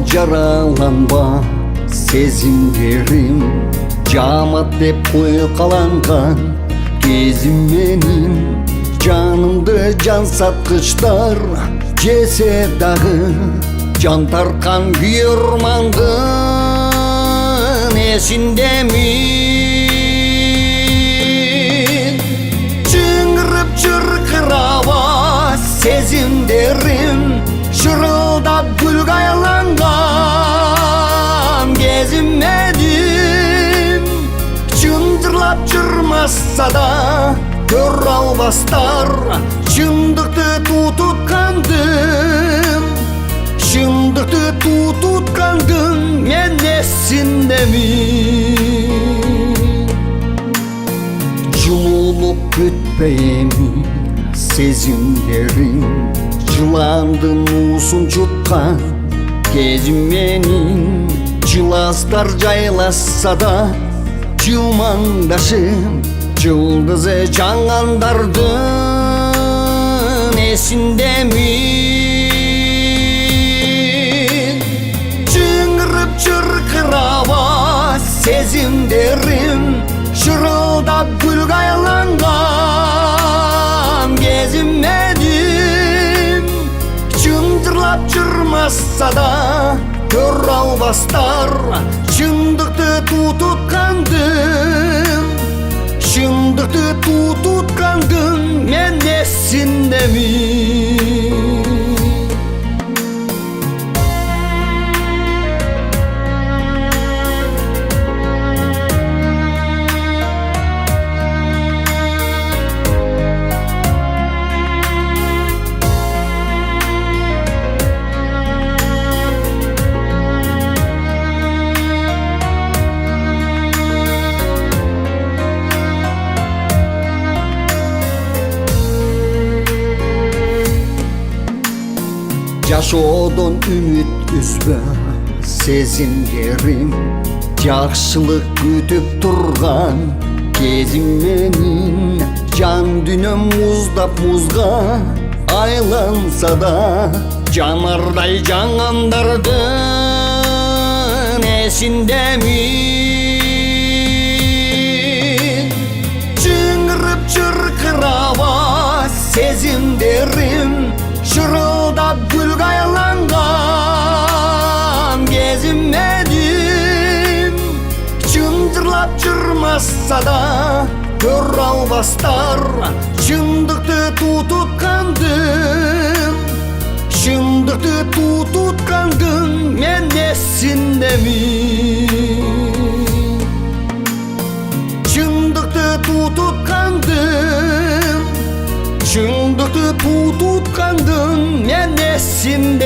жараланба сезимдерим, жамат деп койкаланган кезим менин. Жанымды жан саткычтар жесе дагы, жан тарткан күйөрмандын эсиндемин. Чыңырып чыркыраба сезимдерим, шырылдап гүлгө айланган кезим менин. Чынжырлап жырмаса да көрө албастар, чындыкты тутуткандым, чындыкты тутуткандым мен эсиндемин. Жылуулук күтпейми сезимдерим, жыландын уусун чуткан кезим менин. Жыластар жайласа да жылмаңдашым, жылдызы жаңандардын эсиндемин. Чыңырып чыркыраба сезимдерим, шырылдап гүлгө айланган кезим менин. Чынжырлап жырмаса да көрө албастар, чындыкты тутуткандым, чындыкты тутуткандым мен эсиндемин. Жашоодон үмүт үзбө сезимдерим, жакшылык күтүп турган кезим менин. Жан дүйнөм муздап музга айланса да, жанардай жаңандардын эсиндемин. Чыңырып чыркыраба сезимдерим, шырылдап гүлгө айланган кезим менин. Чынжырлап жырмаса да көрө албастар, чындыкты тутуткандым, чындыкты тутуткандым мен эсиндемин. Чындыкты тутуткандым, чындыкты тутуткандым мен эсиндемин.